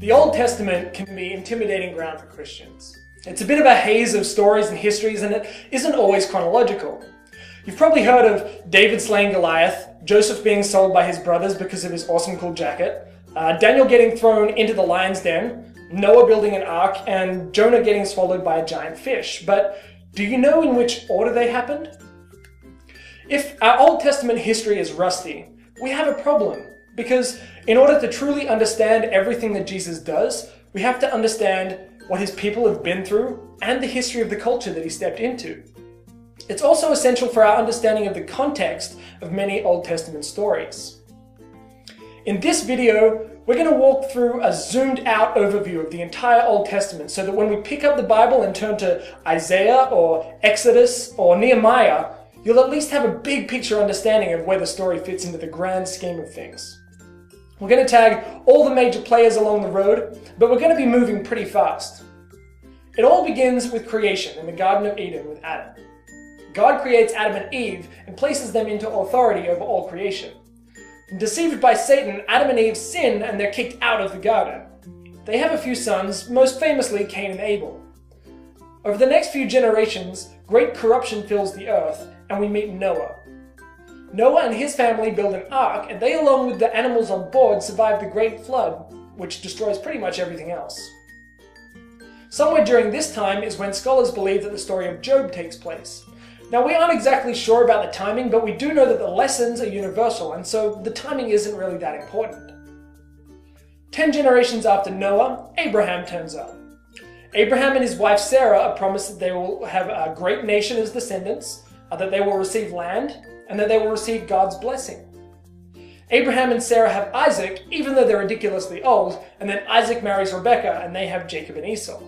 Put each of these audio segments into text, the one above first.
The Old Testament can be intimidating ground for Christians. It's a bit of a haze of stories and histories, and it isn't always chronological. You've probably heard of David slaying Goliath, Joseph being sold by his brothers because of his awesome cool jacket, Daniel getting thrown into the lion's den, Noah building an ark, and Jonah getting swallowed by a giant fish. But do you know in which order they happened? If our Old Testament history is rusty, we have a problem, because in order to truly understand everything that Jesus does, we have to understand what his people have been through and the history of the culture that he stepped into. It's also essential for our understanding of the context of many Old Testament stories. In this video, we're going to walk through a zoomed out overview of the entire Old Testament so that when we pick up the Bible and turn to Isaiah or Exodus or Nehemiah, you'll at least have a big picture understanding of where the story fits into the grand scheme of things. We're going to tag all the major players along the road, but we're going to be moving pretty fast. It all begins with creation in the Garden of Eden with Adam. God creates Adam and Eve and places them into authority over all creation. And deceived by Satan, Adam and Eve sin and they're kicked out of the garden. They have a few sons, most famously Cain and Abel. Over the next few generations, great corruption fills the earth, and we meet Noah. Noah and his family build an ark, and they, along with the animals on board, survive the Great Flood, which destroys pretty much everything else. Somewhere during this time is when scholars believe that the story of Job takes place. Now, we aren't exactly sure about the timing, but we do know that the lessons are universal, and so the timing isn't really that important. 10 generations after Noah, Abraham turns up. Abraham and his wife Sarah are promised that they will have a great nation as descendants, that they will receive land, and that they will receive God's blessing. Abraham and Sarah have Isaac, even though they're ridiculously old, and then Isaac marries Rebekah, and they have Jacob and Esau.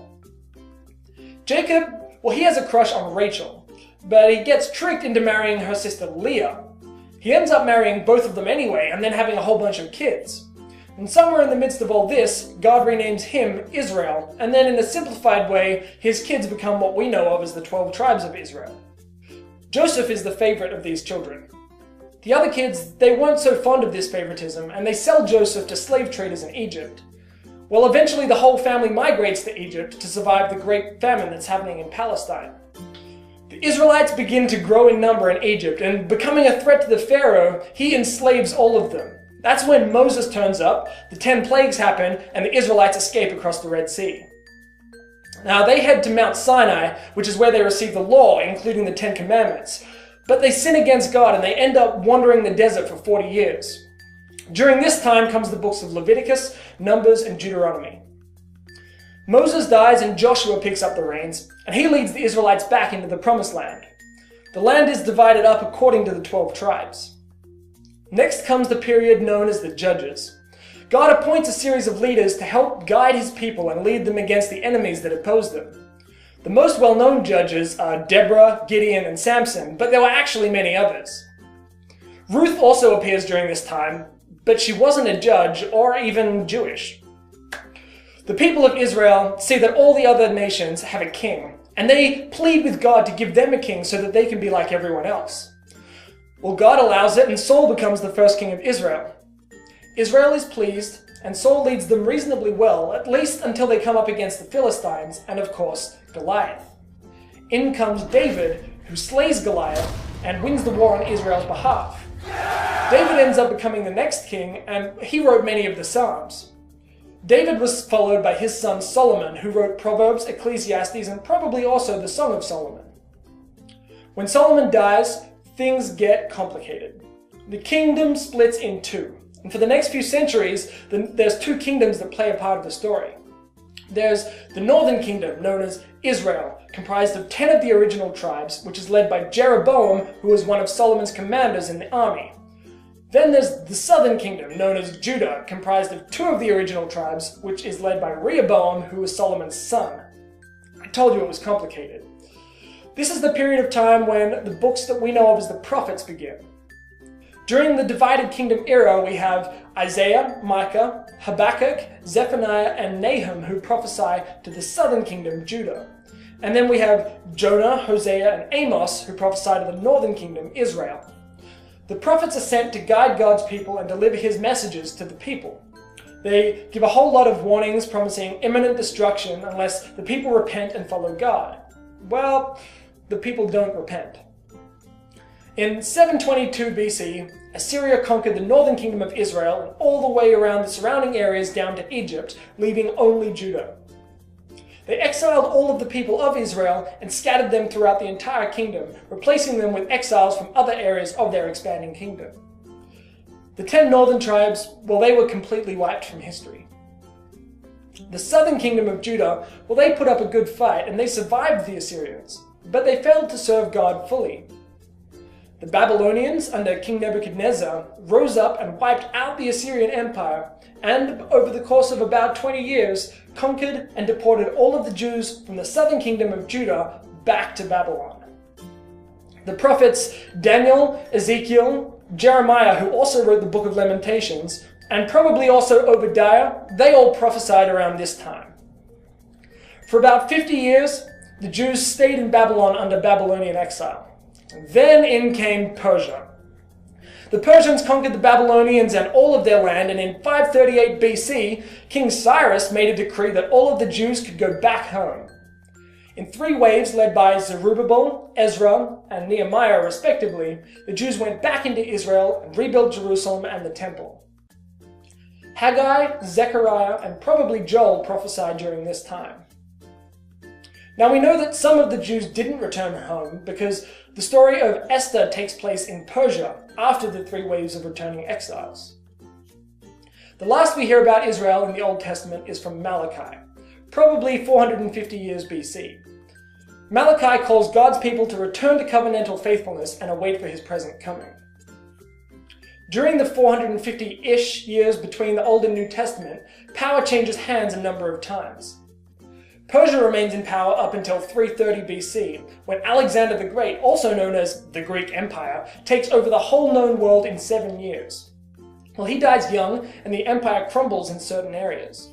Jacob, well, he has a crush on Rachel, but he gets tricked into marrying her sister Leah. He ends up marrying both of them anyway, and then having a whole bunch of kids. And somewhere in the midst of all this, God renames him Israel, and then in a simplified way, his kids become what we know of as the 12 tribes of Israel. Joseph is the favorite of these children. The other kids, they weren't so fond of this favoritism, and they sell Joseph to slave traders in Egypt. Well, eventually the whole family migrates to Egypt to survive the great famine that's happening in Palestine. The Israelites begin to grow in number in Egypt, and becoming a threat to the Pharaoh, he enslaves all of them. That's when Moses turns up, the 10 plagues happen, and the Israelites escape across the Red Sea. Now, they head to Mount Sinai, which is where they receive the law, including the 10 Commandments. But they sin against God, and they end up wandering the desert for 40 years. During this time comes the books of Leviticus, Numbers, and Deuteronomy. Moses dies, and Joshua picks up the reins, and he leads the Israelites back into the Promised Land. The land is divided up according to the 12 tribes. Next comes the period known as the Judges. God appoints a series of leaders to help guide his people and lead them against the enemies that oppose them. The most well-known judges are Deborah, Gideon, and Samson, but there were actually many others. Ruth also appears during this time, but she wasn't a judge or even Jewish. The people of Israel see that all the other nations have a king, and they plead with God to give them a king so that they can be like everyone else. Well, God allows it, and Saul becomes the first king of Israel. Israel is pleased, and Saul leads them reasonably well, at least until they come up against the Philistines and, of course, Goliath. In comes David, who slays Goliath and wins the war on Israel's behalf. David ends up becoming the next king, and he wrote many of the Psalms. David was followed by his son Solomon, who wrote Proverbs, Ecclesiastes, and probably also the Song of Solomon. When Solomon dies, things get complicated. The kingdom splits in two. And for the next few centuries, there's two kingdoms that play a part of the story. There's the northern kingdom, known as Israel, comprised of 10 of the original tribes, which is led by Jeroboam, who was one of Solomon's commanders in the army. Then there's the southern kingdom, known as Judah, comprised of 2 of the original tribes, which is led by Rehoboam, who was Solomon's son. I told you it was complicated. This is the period of time when the books that we know of as the prophets begin. During the divided kingdom era, we have Isaiah, Micah, Habakkuk, Zephaniah, and Nahum who prophesy to the southern kingdom, Judah. And then we have Jonah, Hosea, and Amos who prophesy to the northern kingdom, Israel. The prophets are sent to guide God's people and deliver his messages to the people. They give a whole lot of warnings promising imminent destruction unless the people repent and follow God. Well, the people don't repent. In 722 BC, Assyria conquered the northern kingdom of Israel and all the way around the surrounding areas down to Egypt, leaving only Judah. They exiled all of the people of Israel and scattered them throughout the entire kingdom, replacing them with exiles from other areas of their expanding kingdom. The 10 northern tribes, well, they were completely wiped from history. The southern kingdom of Judah, well, they put up a good fight and they survived the Assyrians, but they failed to serve God fully. The Babylonians, under King Nebuchadnezzar, rose up and wiped out the Assyrian Empire, and over the course of about 20 years, conquered and deported all of the Jews from the southern kingdom of Judah back to Babylon. The prophets Daniel, Ezekiel, Jeremiah, who also wrote the Book of Lamentations, and probably also Obadiah, they all prophesied around this time. For about 50 years, the Jews stayed in Babylon under Babylonian exile. Then in came Persia. The Persians conquered the Babylonians and all of their land, and in 538 BC, King Cyrus made a decree that all of the Jews could go back home. In 3 waves led by Zerubbabel, Ezra, and Nehemiah respectively, the Jews went back into Israel and rebuilt Jerusalem and the temple. Haggai, Zechariah, and probably Joel prophesied during this time. Now we know that some of the Jews didn't return home because the story of Esther takes place in Persia after the 3 waves of returning exiles. The last we hear about Israel in the Old Testament is from Malachi, probably 450 years BC. Malachi calls God's people to return to covenantal faithfulness and await for his present coming. During the 450-ish years between the Old and New Testament, power changes hands a number of times. Persia remains in power up until 330 BC, when Alexander the Great, also known as the Greek Empire, takes over the whole known world in 7 years. Well, he dies young, and the empire crumbles in certain areas.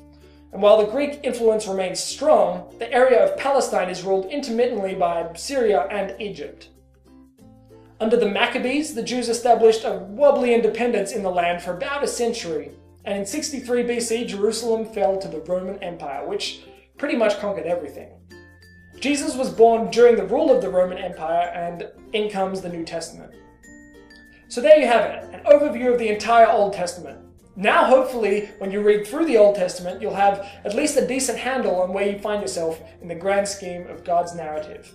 And while the Greek influence remains strong, the area of Palestine is ruled intermittently by Syria and Egypt. Under the Maccabees, the Jews established a wobbly independence in the land for about a century, and in 63 BC, Jerusalem fell to the Roman Empire, which pretty much conquered everything. Jesus was born during the rule of the Roman Empire, and in comes the New Testament. So there you have it, an overview of the entire Old Testament. Now hopefully, when you read through the Old Testament, you'll have at least a decent handle on where you find yourself in the grand scheme of God's narrative.